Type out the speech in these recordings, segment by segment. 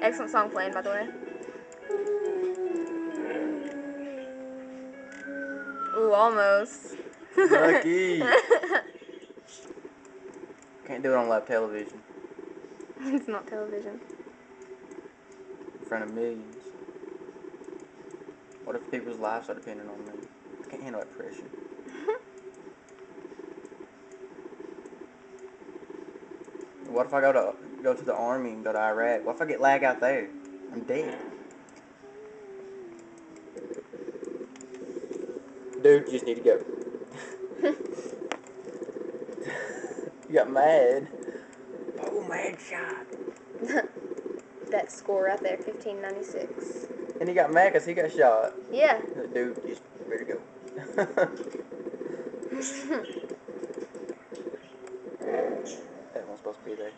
Excellent song playing, by the way. Ooh, almost. Lucky. Can't do it on live television. It's not television. In front of millions. What if people's lives are dependent on me? I can't handle that pressure. What if I go to the army and go to Iraq? What if I get lag out there? I'm dead. Dude, you just need to go. You got mad. Oh, mad shot. That score right there, 1596. And he got mad because he got shot. Yeah. Dude, just ready to go. That one's supposed to be there.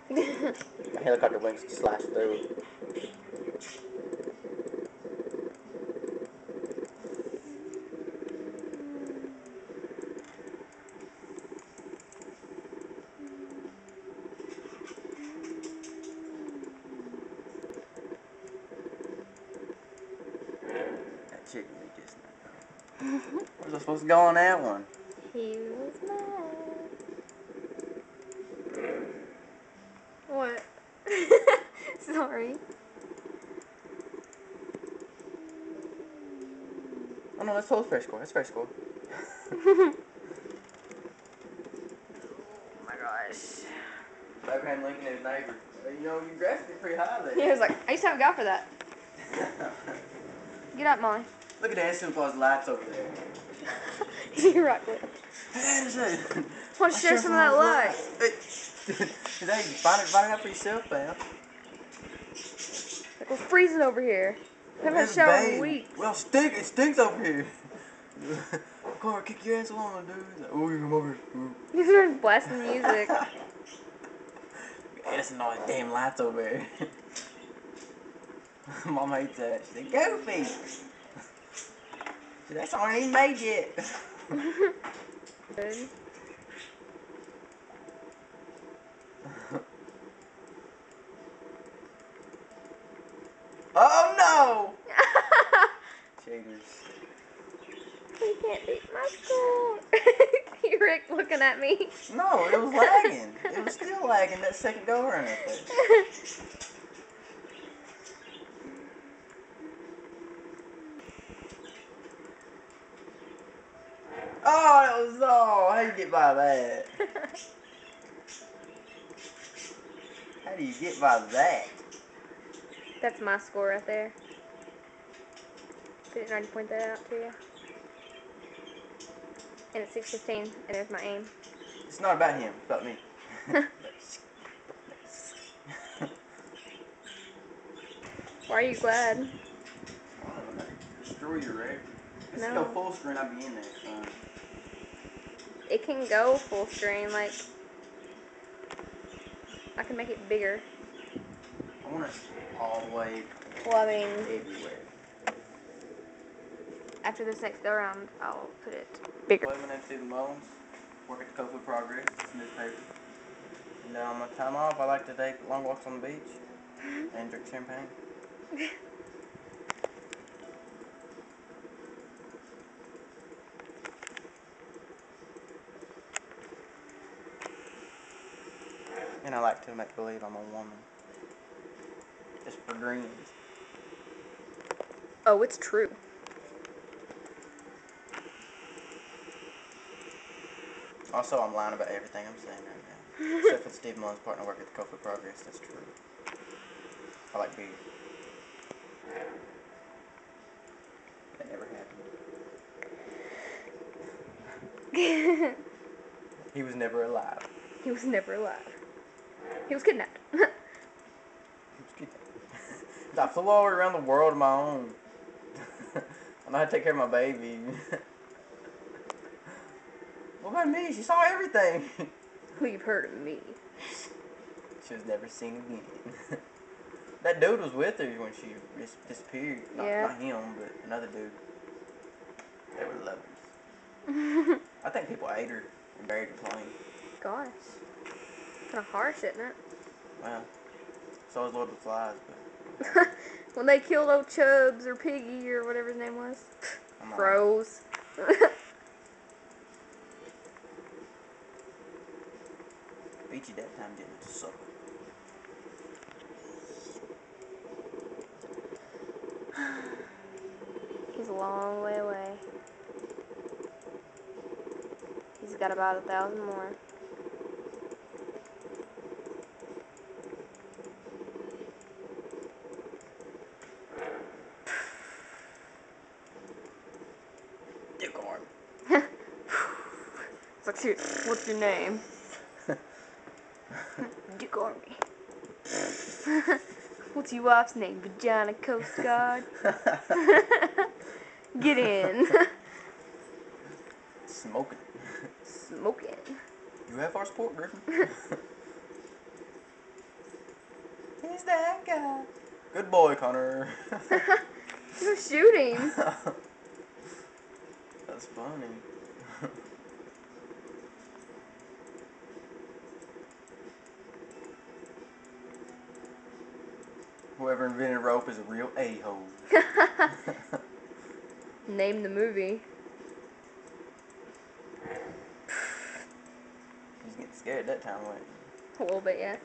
My helicopter wings slashed through. That chick we just now. Where's I supposed to go on that one? He was mad. What? Sorry. Oh no, that's totally fair score. That's fair score. Oh my gosh. Abraham Lincoln and his neighbor. You know, you graphed it pretty high there. He was like, I used to have a guy for that. Get up, Molly. Look at that Santa Claus lights over there. You're right, Cliff. Hey, Want to share some of that light? Hey, find it out for yourself, man. Like, we're freezing over here. I haven't had a shower in weeks. Well, it stinks over here. Come on, kick your ass along, dude. Like, oh, you come over here. You started blasting music. Listen to all the damn lights over there. Mom hates that. She's like, Goofy. That song ain't even made yet. Good. Oh no! Cheaters. You can't beat my score. You Rick looking at me. No, it was lagging. It was still lagging that second go around up there. Oh, that was all. How do you get by that? How do you get by that? That's my score right there. Didn't already point that out to you. And it's 6:15, and there's my aim. It's not about him. It's about me. Why are you glad? Destroy your record. Let's No. go full screen. I'll be in there. It can go full screen, like, I can make it bigger. I want it all the way Well, I mean, everywhere. after this next go round, I'll put it bigger. Play my name Stephen Mullins. Work at the Coastal Progress. It's a newspaper. And on my time off, I like to take long walks on the beach and drink champagne. And I like to make believe I'm a woman. Just for dreams. Oh, it's true. Also, I'm lying about everything I'm saying right now. Except for Steve Mullins' partner work at the Coastal Progress. That's true. I like beer. That never happened. He was never alive. He was never alive. He was kidnapped. I flew all the way around the world on my own. I know how to take care of my baby. What about me? She saw everything. We've heard of me. She was never seen again. That dude was with her when she disappeared. Not him, but another dude. They were lovers. I think people ate her and buried her plain. Gosh. Kind of harsh, isn't it? Well, So is Lord of the Flies, but... When they killed old Chubbs or Piggy or whatever his name was. Froze. Beat you that time, didn't it? So. He's a long way away. He's got about 1,000 more. It's like, seriously, what's your name? Dick Army. What's your wife's name? Vagina Coast Guard? Get in. Smoking. Smoking. You have our support, Griffin. He's that guy. Good boy, Connor. You're shooting. That's funny. Whoever invented rope is a real a-hole. Name the movie. He's getting scared that time, wasn't A little bit, yeah.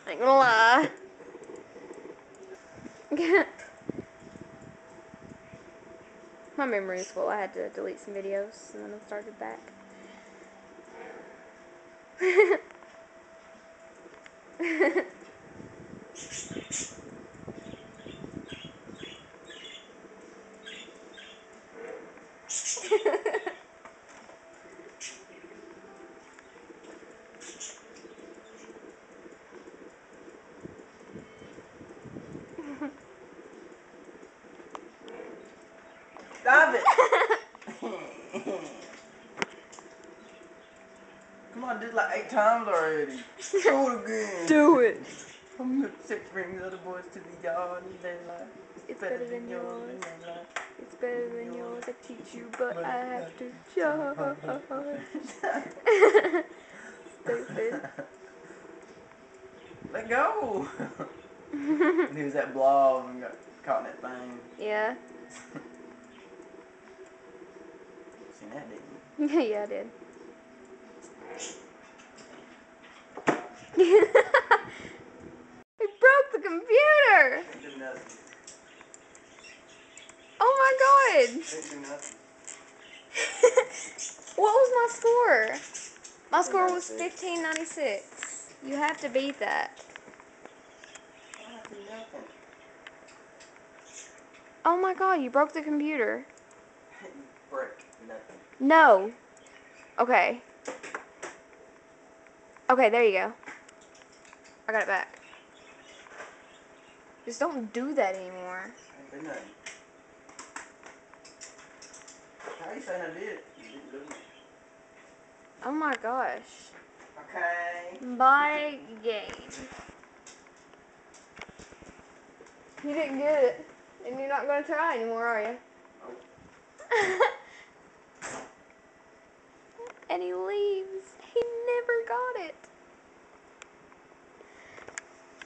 Ain't gonna lie. My memory's full. I had to delete some videos and then I started back. Stop it! Come on, did it like 8 times already. Do it again. Do it. From the 6 brings other boys to the yard and they like, It's better than yours. It's better than yours. I teach you, but I have to charge. Stupid. Let go! And he was that blob and got caught in that thing. Yeah. Seen that, didn't you? Yeah, I did. He broke the computer! Ain't do nothing. Oh my god! Ain't do nothing. What was my score? My score was 1596. 1596. You have to beat that. I don't do nothing. Oh my god, you broke the computer. Break nothing. No. Okay. Okay, there you go. I got it back. Just don't do that anymore. Ain't do nothing. How you saying I did? You didn't do it. Oh my gosh. Okay. My game. You didn't get it. And you're not going to try anymore, are you? And he leaves. He never got it.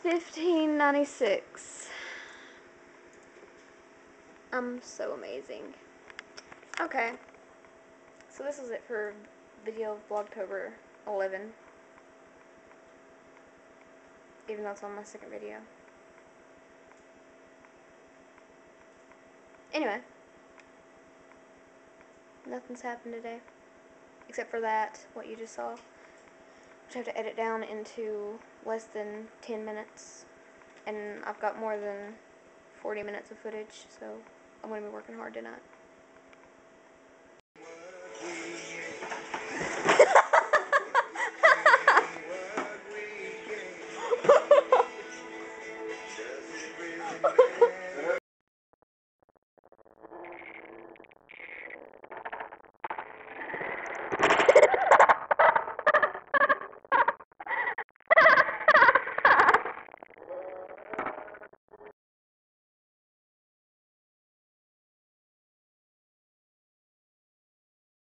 1596. I'm so amazing. Okay. So this is it for video of blogtober 11. Even though it's on my second video. Anyway. Nothing's happened today. Except for that, what you just saw. Which I have to edit down into less than 10 minutes. And I've got more than 40 minutes of footage, so I'm going to be working hard tonight.